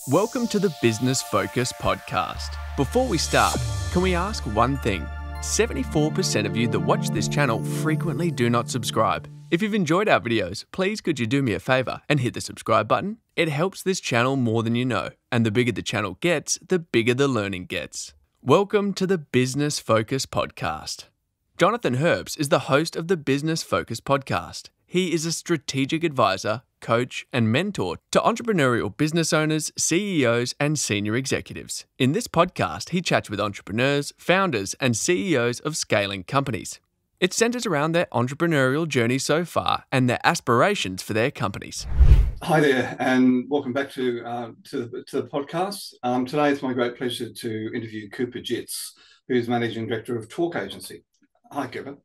Welcome to the Business Focus podcast. Before we start, can we ask one thing? 74% of you that watch this channel frequently do not subscribe. If you've enjoyed our videos, please could you do me a favor and hit the subscribe button? It helps this channel more than you know, and the bigger the channel gets, the bigger the learning gets. Welcome to the Business Focus podcast. Jonathan Herps is the host of the Business Focus podcast. He is a strategic advisor, coach, and mentor to entrepreneurial business owners, CEOs, and senior executives. In this podcast, he chats with entrepreneurs, founders, and CEOs of scaling companies. It centers around their entrepreneurial journey so far and their aspirations for their companies. Hi there, and welcome back to the podcast. Today it's my great pleasure to interview Cooper Jitts, who's Managing Director of Talk Agency. Hi, Cooper.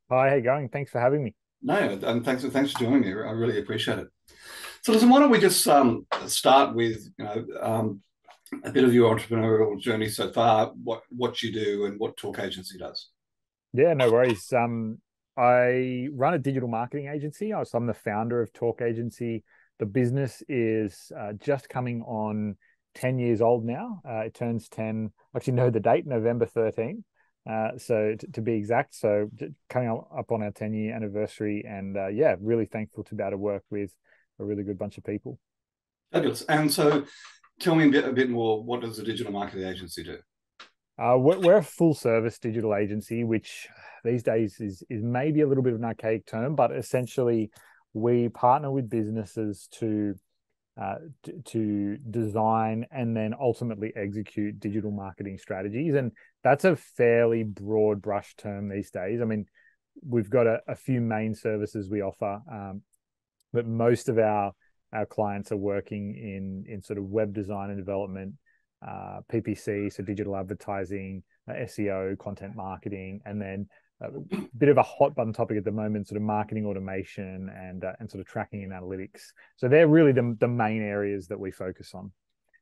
Hi, how you going? Thanks for having me. No, and thanks for joining me. I really appreciate it. So, listen, why don't we just start with a bit of your entrepreneurial journey so far, what you do, and what Talk Agency does. Yeah, no worries. I run a digital marketing agency. I'm the founder of Talk Agency. The business is just coming on 10 years old now. It turns 10, actually know the date, November 13. So to be exact, so coming up on our 10-year anniversary, and really thankful to be able to work with a really good bunch of people. Fabulous. And so tell me a bit more, what does a digital marketing agency do? We're a full service digital agency, which these days is maybe a little bit of an archaic term, but essentially we partner with businesses to design and then ultimately execute digital marketing strategies. And that's a fairly broad brush term these days. I mean, we've got a few main services we offer, but most of our clients are working in sort of web design and development, PPC, so digital advertising, SEO, content marketing, and then a bit of a hot button topic at the moment, sort of marketing automation and sort of tracking and analytics. So they're really the main areas that we focus on.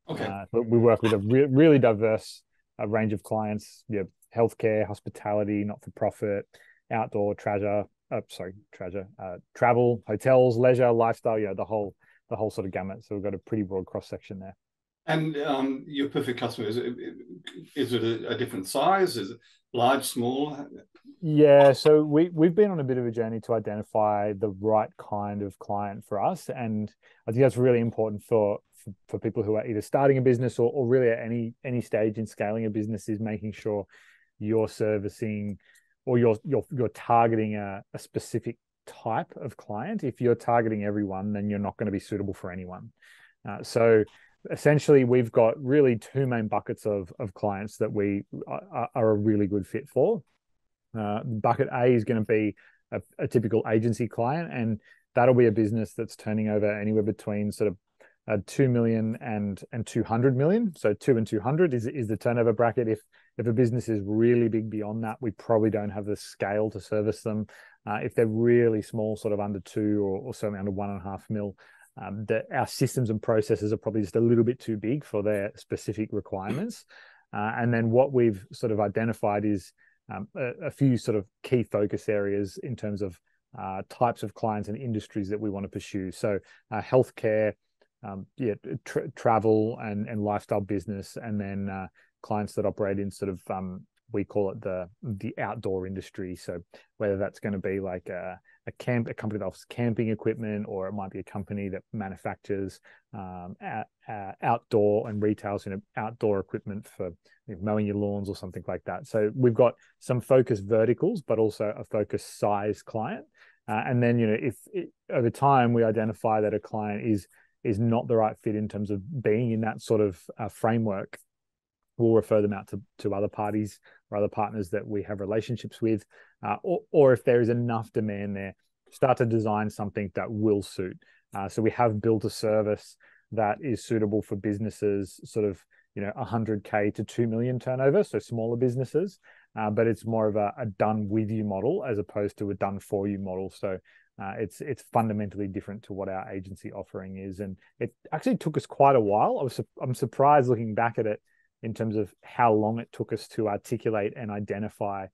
Okay. But we work with a really diverse range of clients, healthcare, hospitality, not-for-profit, outdoor, travel, hotels, leisure, lifestyle, the whole sort of gamut. So we've got a pretty broad cross-section there. And your perfect customer, is it a different size? Is it large, small? Yeah, so we've been on a bit of a journey to identify the right kind of client for us, and I think that's really important for people who are either starting a business or really at any stage in scaling a business, is making sure you're servicing or you're targeting a specific type of client. If you're targeting everyone, then you're not going to be suitable for anyone. So essentially, we've got really two main buckets of clients that we are a really good fit for. Bucket A is going to be a typical agency client, and that'll be a business that's turning over anywhere between sort of 2 million and 200 million. So 2 and 200 is the turnover bracket. If a business is really big beyond that, we probably don't have the scale to service them. If they're really small, sort of under 2 or certainly under 1.5 mil, our systems and processes are probably just a little bit too big for their specific requirements. And then what we've sort of identified is a few sort of key focus areas in terms of types of clients and industries that we want to pursue. So healthcare, travel and lifestyle business, and then clients that operate in sort of we call it the outdoor industry. So whether that's going to be like a company that offers camping equipment, or it might be a company that manufactures outdoor and retails outdoor equipment for mowing your lawns or something like that. So we've got some focused verticals, but also a focused size client. And then if over time we identify that a client is not the right fit in terms of being in that sort of framework, we'll refer them out to other parties or other partners that we have relationships with, or if there is enough demand there, start to design something that will suit. So we have built a service that is suitable for businesses sort of 100K to 2 million turnover, so smaller businesses, but it's more of a done with you model as opposed to a done for you model. So it's fundamentally different to what our agency offering is, and it actually took us quite a while. I'm surprised looking back at it in terms of how long it took us to articulate and identify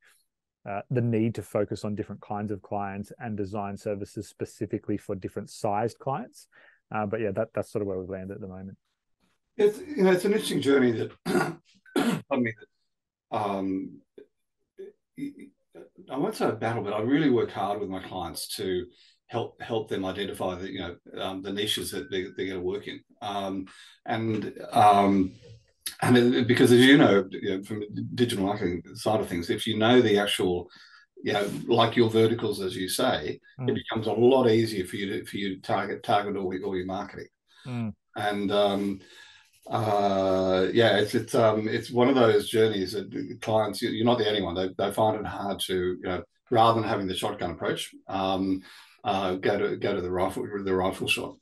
the need to focus on different kinds of clients and design services specifically for different sized clients. But yeah, that's sort of where we've landed at the moment. It's an interesting journey that pardon me, that I won't say a battle, but I really work hard with my clients to help them identify the niches that they're going to work in, and because, as from the digital marketing side of things, if you know the actual, like your verticals, as you say, it becomes a lot easier for you to target all your marketing. And it's one of those journeys that clients, you're not the only one. They find it hard to, rather than having the shotgun approach, go to the rifle shot.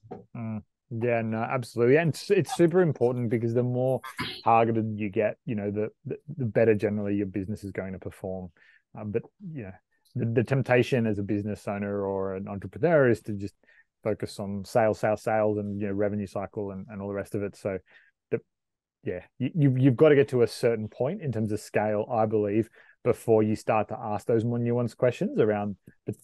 Yeah, no, absolutely. And it's super important because the more targeted you get, the better generally your business is going to perform. But the temptation as a business owner or an entrepreneur is to just focus on sales, and revenue cycle and all the rest of it. So you've got to get to a certain point in terms of scale, I believe, before you start to ask those more nuanced questions around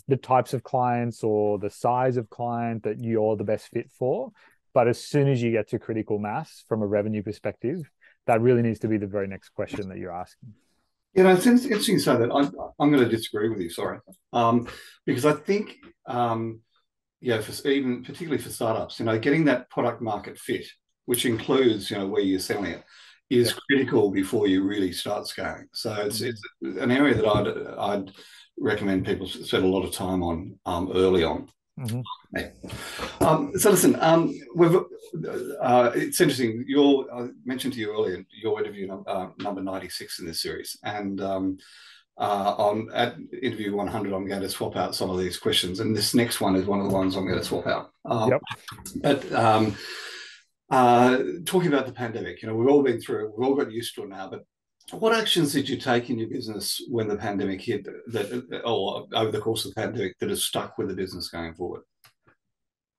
the types of clients or the size of client that you're the best fit for. But as soon as you get to critical mass from a revenue perspective, that really needs to be the very next question that you're asking. It's interesting to say that. I'm going to disagree with you, sorry, because I think, particularly for startups, getting that product market fit, which includes, where you're selling it, is critical before you really start scaling. So it's an area that I'd recommend people spend a lot of time on early on. Yeah. So listen, it's interesting. I mentioned to you earlier your interview number 96 in this series, and on at interview 100, I'm going to swap out some of these questions, and this next one is one of the ones I'm going to swap out. But talking about the pandemic, we've all been through it, we've all got used to it now, but what actions did you take in your business when the pandemic hit, or over the course of the pandemic, that has stuck with the business going forward?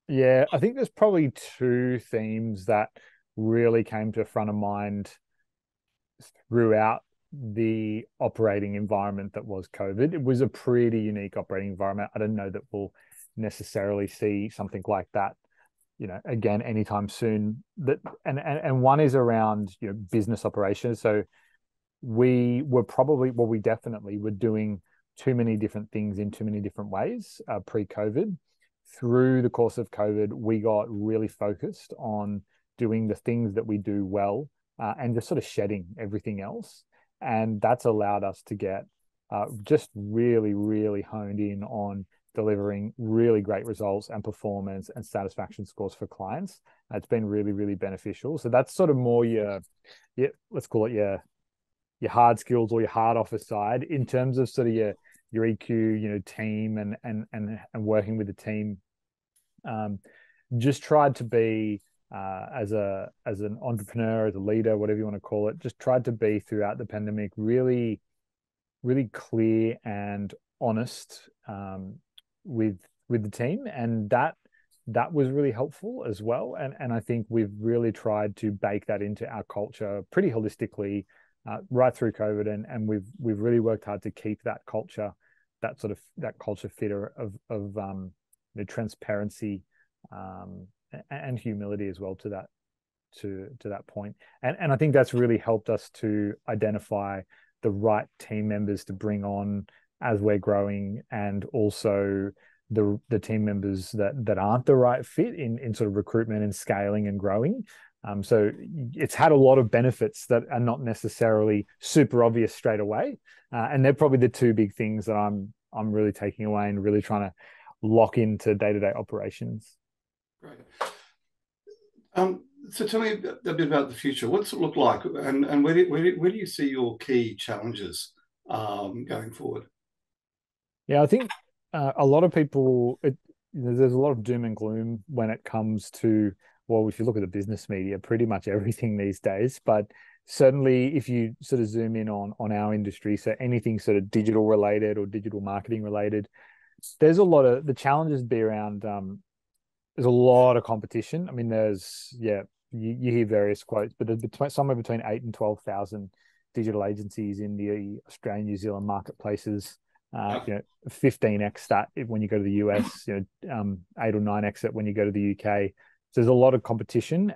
Yeah, I think there's probably two themes that really came to front of mind throughout the operating environment that was COVID. It was a pretty unique operating environment. I don't know that we'll necessarily see something like that, again, anytime soon. And one is around, business operations. So we definitely were doing too many different things in too many different ways pre-COVID. Through the course of COVID, we got really focused on doing the things that we do well, and just sort of shedding everything else. And that's allowed us to get just really, really honed in on delivering really great results and performance and satisfaction scores for clients. It's been really, really beneficial. So that's sort of more let's call it your hard skills or your hard office side. In terms of sort of your EQ, team and working with the team. Just tried to be as an entrepreneur, as a leader, whatever you want to call it, just tried to be throughout the pandemic really, really clear and honest with the team, and that was really helpful as well. And I think we've really tried to bake that into our culture pretty holistically right through COVID, and we've really worked hard to keep that culture, that culture fit of the transparency and humility as well to that point. And I think that's really helped us to identify the right team members to bring on as we're growing, and also the team members that aren't the right fit in sort of recruitment and scaling and growing. So it's had a lot of benefits that are not necessarily super obvious straight away. And they're probably the two big things that I'm really taking away and really trying to lock into day-to-day operations. Great. So tell me a bit about the future. What's it look like, and where do you see your key challenges going forward? Yeah, I think a lot of people, there's a lot of doom and gloom when it comes to, well, if you look at the business media, pretty much everything these days. But certainly if you sort of zoom in on our industry, so anything sort of digital related or digital marketing related, there's a lot of the challenges be around. There's a lot of competition. I mean, you hear various quotes, but there's somewhere between 8 and 12,000 digital agencies in the Australian, New Zealand marketplaces. 15x that when you go to the US, 8 or 9x it when you go to the UK. So there's a lot of competition.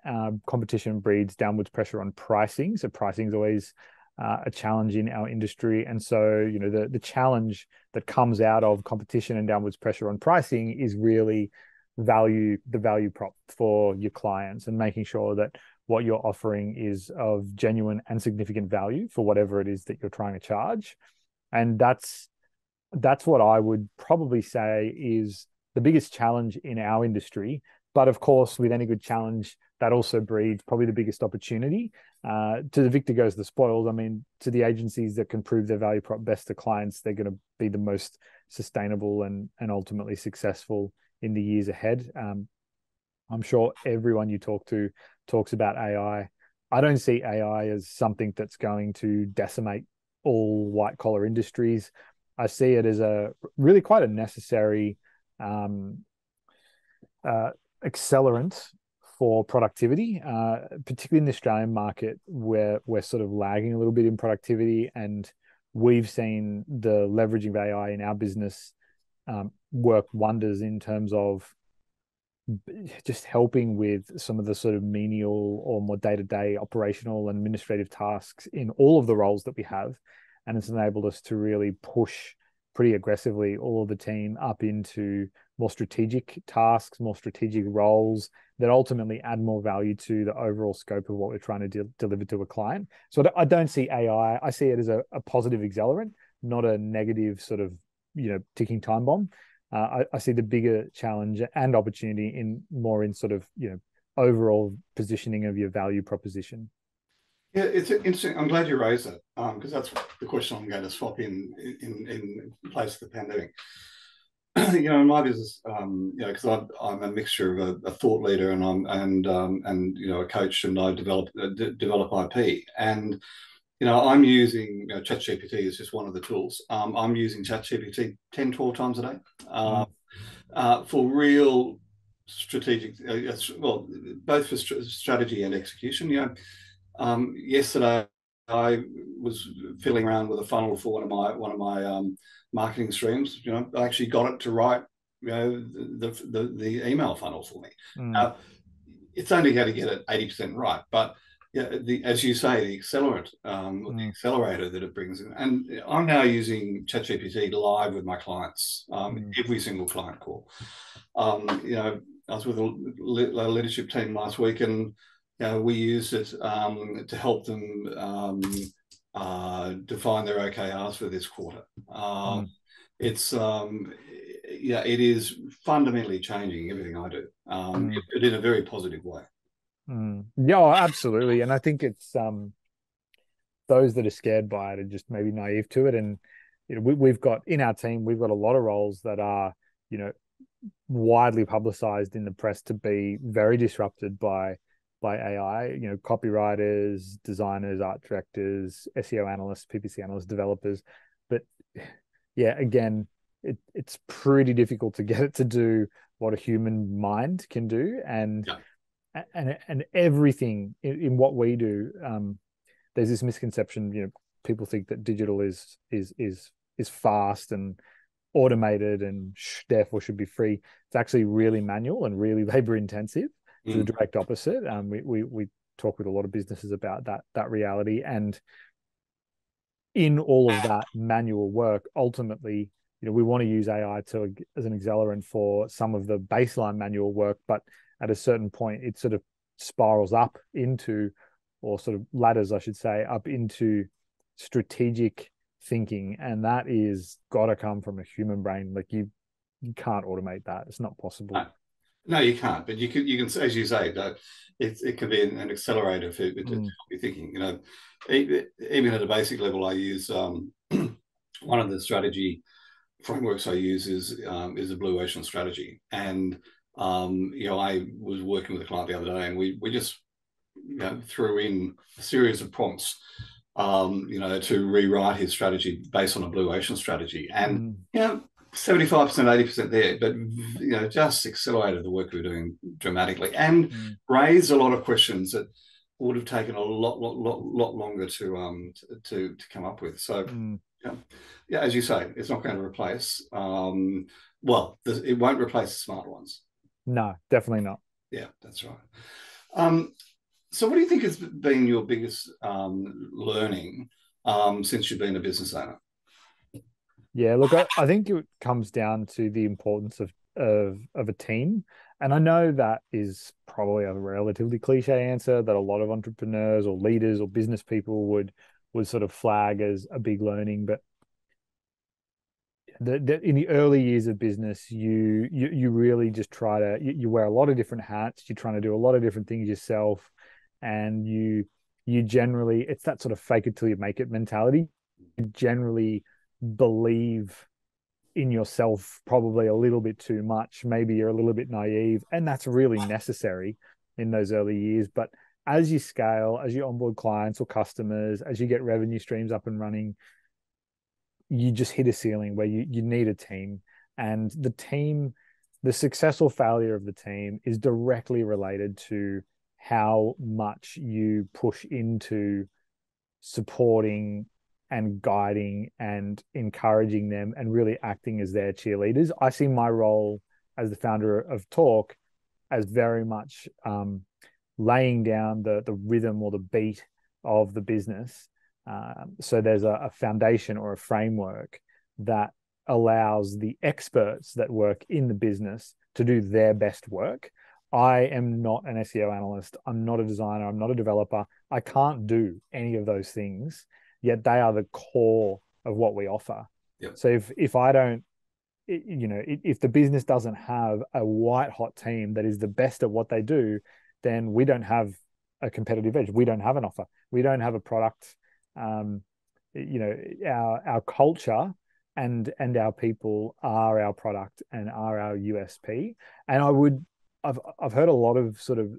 Competition breeds downwards pressure on pricing. So pricing is always a challenge in our industry. And so, you know, the challenge that comes out of competition and downwards pressure on pricing is really the value prop for your clients, and making sure that what you're offering is of genuine and significant value for whatever it is that you're trying to charge. And that's what I would probably say is the biggest challenge in our industry. But of course, with any good challenge, that also breeds probably the biggest opportunity. To the victor goes the spoils. I mean, to the agencies that can prove their value prop best to clients, they're going to be the most sustainable and ultimately successful in the years ahead. I'm sure everyone you talk to talks about AI. I don't see AI as something that's going to decimate all white collar industries. I see it as a really quite a necessary accelerant for productivity, particularly in the Australian market, where we're sort of lagging a little bit in productivity. And we've seen the leveraging of AI in our business work wonders in terms of just helping with some of the sort of menial or more day-to-day operational and administrative tasks in all of the roles that we have. And it's enabled us to really push pretty aggressively all of the team up into more strategic tasks, more strategic roles that ultimately add more value to the overall scope of what we're trying to deliver to a client. So I don't see AI, I see it as a positive accelerant, not a negative sort of, ticking time bomb. I see the bigger challenge and opportunity in sort of, overall positioning of your value proposition. Yeah, it's interesting. I'm glad you raised it, because that's the question I'm going to swap in place of the pandemic. In my business, because I'm a mixture of a thought leader and a coach, and I develop IP. And I'm using ChatGPT as just one of the tools. I'm using ChatGPT 10, 12 times a day for real strategic, both for strategy and execution. Yesterday I was fiddling around with a funnel for one of my marketing streams. I actually got it to write the email funnel for me. It's only going to get it 80% right, but as you say, the accelerant, the accelerator that it brings in. And I'm now using ChatGPT live with my clients, every single client call. I was with a leadership team last week, and we used it to help them define their OKRs for this quarter. It is fundamentally changing everything I do, but in a very positive way. Yeah, absolutely. And I think it's those that are scared by it are just maybe naive to it. And we've got in our team, we've got a lot of roles that are widely publicized in the press to be very disrupted by AI. Copywriters, designers, art directors, SEO analysts, PPC analysts, developers. But yeah, again, it's pretty difficult to get it to do what a human mind can do. And everything in what we do, there's this misconception. People think that digital is fast and automated and therefore should be free. It's actually really manual and really labor intensive. It's the direct opposite. We talk with a lot of businesses about that reality. And in all of that manual work, ultimately, we want to use AI as an accelerant for some of the baseline manual work, but at a certain point, it sort of spirals up into, or sort of ladders, I should say, up into strategic thinking. And that is got to come from a human brain. Like you can't automate that. It's not possible. No, you can't. But you can, as you say, it can be an accelerator for your thinking. Even at a basic level, I use one of the strategy frameworks I use is a blue ocean strategy. And I was working with a client the other day, and we just threw in a series of prompts to rewrite his strategy based on a blue ocean strategy. And 75%, 80% there, but just accelerated the work we were doing dramatically, and raised a lot of questions that would have taken a lot longer to come up with. So as you say, it's not going to replace. It won't replace the smart ones. No, definitely not. Yeah, that's right. So what do you think has been your biggest learning since you've been a business owner? Yeah, look, I think it comes down to the importance of a team. And I know that is probably a relatively cliche answer that a lot of entrepreneurs or leaders or business people would sort of flag as a big learning. But in the early years of business, you really just try to you wear a lot of different hats. You're trying to do a lot of different things yourself, and you generally it's that sort of fake it till you make it mentality. You generally believe in yourself probably a little bit too much. Maybe you're a little bit naive, and that's really necessary in those early years. But as you scale, as you onboard clients or customers, as you get revenue streams up and running, you just hit a ceiling where you need a team. And the success or failure of the team is directly related to how much you push into supporting and guiding and encouraging them and really acting as their cheerleaders. I see my role as the founder of Talk as very much laying down the rhythm or the beat of the business. So there's a foundation or a framework that allows the experts that work in the business to do their best work. I am not an SEO analyst. I'm not a designer. I'm not a developer. I can't do any of those things, yet they are the core of what we offer. Yep. So if I don't, if the business doesn't have a white hot team that is the best at what they do, then we don't have a competitive edge. We don't have an offer. We don't have a product. Our culture and our people are our product and are our USP. And I've heard a lot of sort of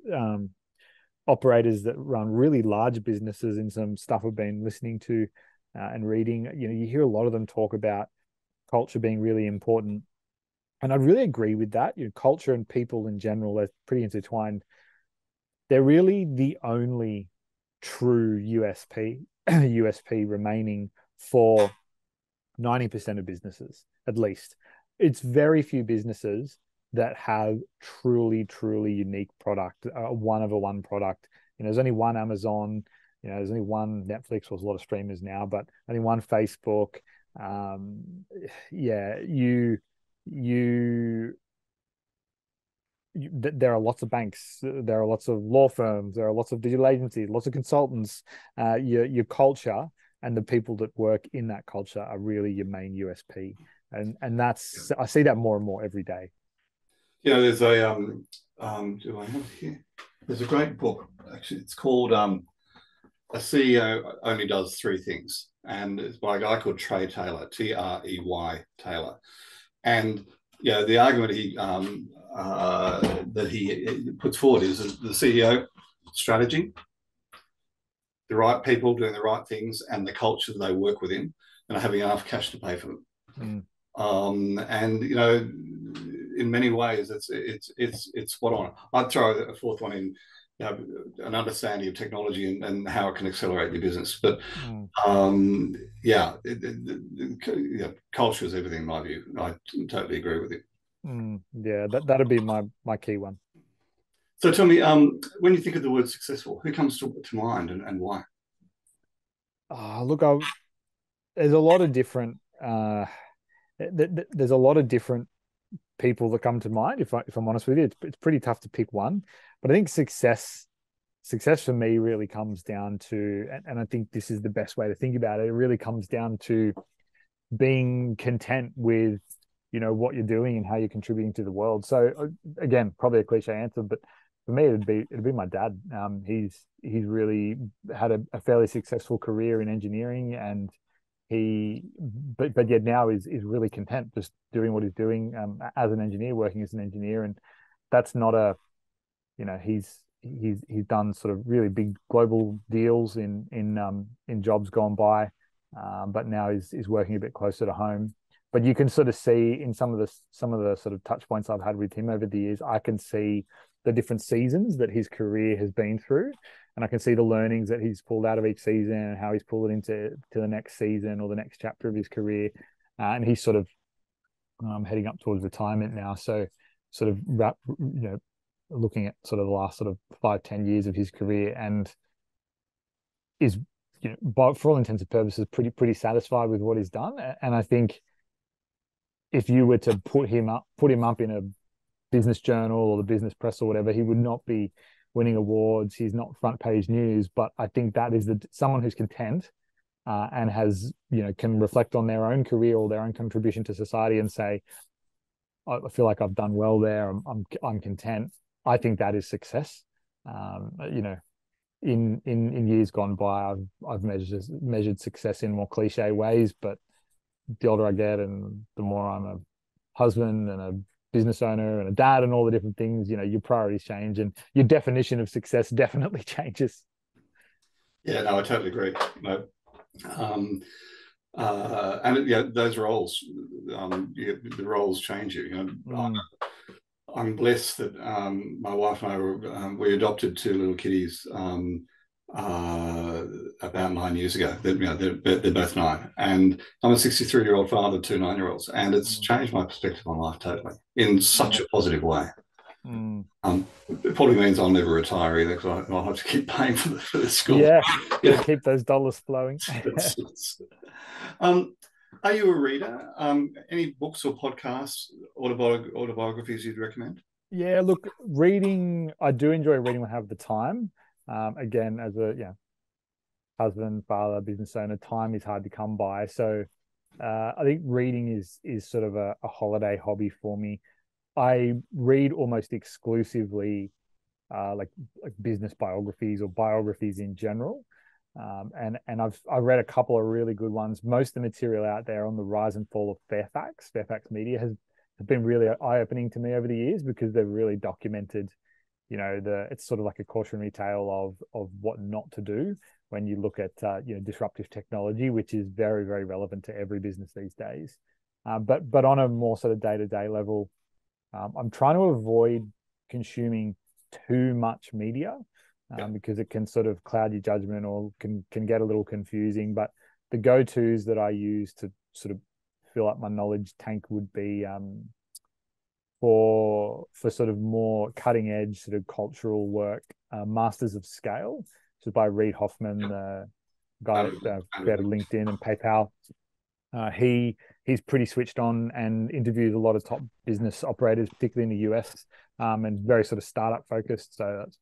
operators that run really large businesses in some stuff I've been listening to and reading. You hear a lot of them talk about culture being really important, and I really agree with that. Culture and people in general are pretty intertwined. They're really the only true USP remaining for 90% of businesses, at least. It's very few businesses that have truly, truly unique product, one of a one product. There's only one Amazon, there's only one Netflix, or there's a lot of streamers now, but only one Facebook. There are lots of banks, there are lots of law firms, there are lots of digital agencies, lots of consultants. Your culture and the people that work in that culture are really your main USP, and that's I see that more and more every day. There's a do I have it here? There's a great book, actually. It's called A CEO Only Does Three Things, and it's by a guy called Trey Taylor, Trey Taylor. And the argument that he puts forward is the CEO strategy, the right people doing the right things, and the culture that they work within, and having enough cash to pay for them. And in many ways, it's spot on. I'd throw a fourth one in, an understanding of technology and how it can accelerate your business. But culture is everything in my view. I totally agree with you. Yeah, that'd be my key one. So tell me, when you think of the word successful, who comes to mind and why? Look, there's a lot of different there's a lot of different people that come to mind. If I'm honest with you, it's pretty tough to pick one. But I think success for me really comes down to, and I think this is the best way to think about it. It really comes down to being content with what you're doing and how you're contributing to the world. So again, probably a cliche answer, but for me it'd be my dad. He's really had a fairly successful career in engineering, and but yet now is really content just doing what he's doing as an engineer, working as an engineer. And that's not he's done sort of really big global deals in jobs gone by, but now is working a bit closer to home. But you can sort of see in some of the sort of touch points I've had with him over the years, I can see the different seasons that his career has been through, and I can see the learnings that he's pulled out of each season and how he's pulled it into the next season or the next chapter of his career. And he's sort of heading up towards retirement now, so sort of looking at sort of the last sort of 5-10 years of his career, and is, but for all intents and purposes, pretty satisfied with what he's done. And I think if you were to put him up in a business journal or the business press or whatever, he would not be winning awards. He's not front page news, but I think that is someone who's content, and has, can reflect on their own career or their own contribution to society and say, I feel like I've done well there. I'm content. I think that is success. In years gone by, I've measured success in more cliche ways, but the older I get and the more I'm a husband and a business owner and a dad and all the different things, your priorities change and your definition of success definitely changes. Yeah, no, I totally agree. No. And those roles, the roles change you. I'm blessed that my wife and I we adopted two little kitties about 9 years ago. They're both 9, and I'm a 63-year-old father of 2 9-year-olds, and it's changed my perspective on life totally in such a positive way. It probably means I'll never retire either, because I'll have to keep paying for the school. Yeah, keep those dollars flowing. Are you a reader? Any books or podcasts, autobiographies you'd recommend? Yeah, look, reading, I do enjoy reading when I have the time. Again, as a husband, father, business owner, time is hard to come by. So I think reading is sort of a holiday hobby for me. I read almost exclusively like business biographies or biographies in general. And I've read a couple of really good ones. Most of the material out there on the rise and fall of Fairfax Media has been really eye-opening to me over the years, because they've really documented, it's sort of like a cautionary tale of what not to do when you look at disruptive technology, which is very, very relevant to every business these days. But on a more sort of day-to-day level, I'm trying to avoid consuming too much media. Because it can sort of cloud your judgment or can get a little confusing. But the go-tos that I use to sort of fill up my knowledge tank would be for sort of more cutting edge sort of cultural work, Masters of Scale, so by Reid Hoffman, the guy that created LinkedIn and PayPal. He's pretty switched on and interviews a lot of top business operators, particularly in the US, and very sort of startup focused. So that's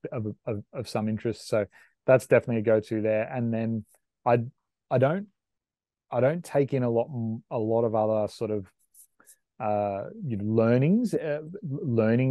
of some interest. So that's definitely a go-to there. And then I don't take in a lot of other sort of learning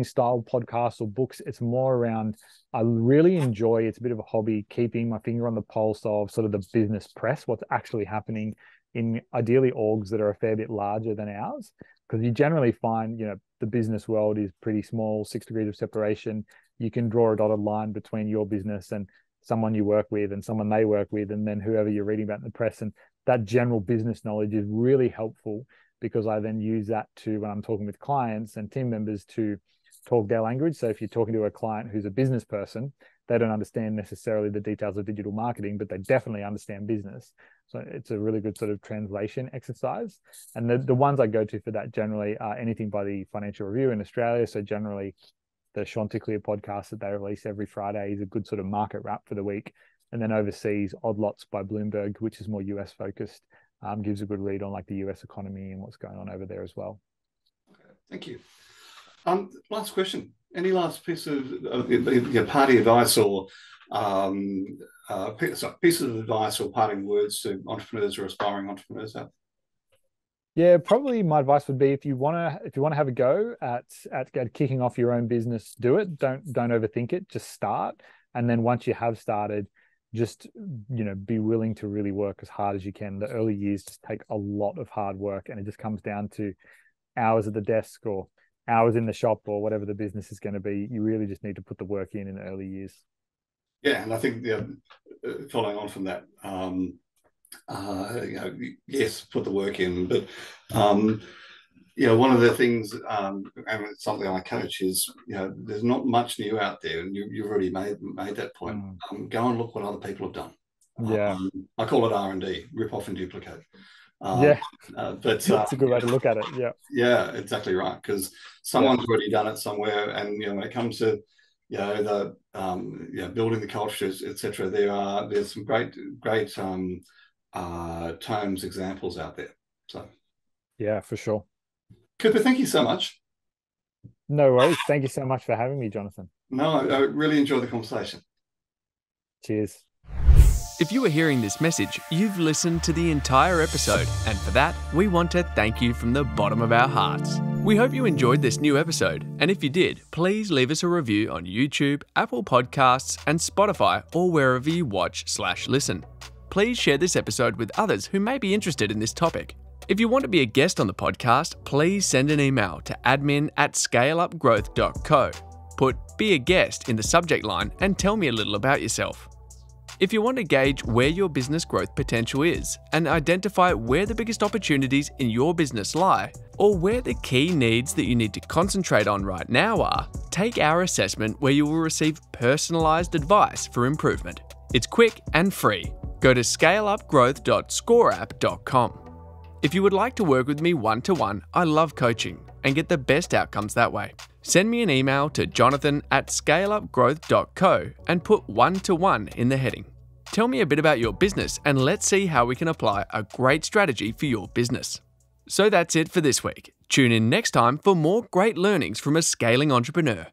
style podcasts or books. It's more around, I really enjoy, it's a bit of a hobby, keeping my finger on the pulse of sort of the business press, what's actually happening in ideally orgs that are a fair bit larger than ours, because you generally find, the business world is pretty small, 6 degrees of separation. You can draw a dotted line between your business and someone you work with and someone they work with, and then whoever you're reading about in the press. And that general business knowledge is really helpful, because I then use that to, when I'm talking with clients and team members, to talk their language. So if you're talking to a client who's a business person, they don't understand necessarily the details of digital marketing, but they definitely understand business. So it's a really good sort of translation exercise. And the ones I go to for that generally are anything by the Financial Review in Australia. So generally the Chanticleer podcast that they release every Friday is a good sort of market wrap for the week. And then overseas, Odd Lots by Bloomberg, which is more US focused, gives a good read on like the US economy and what's going on over there as well. Okay, thank you. Last question. Any last piece of party advice or pieces of advice or parting words to entrepreneurs or aspiring entrepreneurs out? Yeah, probably my advice would be, if you want to have a go at kicking off your own business, do it. Don't overthink it. Just start, and then once you have started, just be willing to really work as hard as you can. The early years just take a lot of hard work, and it just comes down to hours at the desk or hours in the shop or whatever the business is going to be. You really just need to put the work in the early years. Yeah, and I think following on from that, yes, put the work in, but one of the things, and it's something I coach, is there's not much new out there, and you've already made that point. Go and look what other people have done. Yeah, I call it R&D, rip off and duplicate. But it's a good way to look at it. Yeah, exactly right, because someone's already done it somewhere, and when it comes to building the cultures, etc. There's some great terms examples out there. So yeah, for sure. Cooper, thank you so much. No worries. Thank you so much for having me, Jonathan. No, I really enjoyed the conversation. Cheers. If you are hearing this message, you've listened to the entire episode, and for that, we want to thank you from the bottom of our hearts. We hope you enjoyed this new episode, and if you did, please leave us a review on YouTube, Apple Podcasts, and Spotify, or wherever you watch/listen. Please share this episode with others who may be interested in this topic. If you want to be a guest on the podcast, please send an email to admin@scaleupgrowth.co. Put "Be a guest" in the subject line and tell me a little about yourself. If you want to gauge where your business growth potential is and identify where the biggest opportunities in your business lie, or where the key needs that you need to concentrate on right now are, take our assessment where you will receive personalized advice for improvement. It's quick and free. Go to scaleupgrowth.scoreapp.com. If you would like to work with me one-to-one, I love coaching and get the best outcomes that way. Send me an email to jonathan@scaleupgrowth.co and put one-to-one in the heading. Tell me a bit about your business and let's see how we can apply a great strategy for your business. So that's it for this week. Tune in next time for more great learnings from a scaling entrepreneur.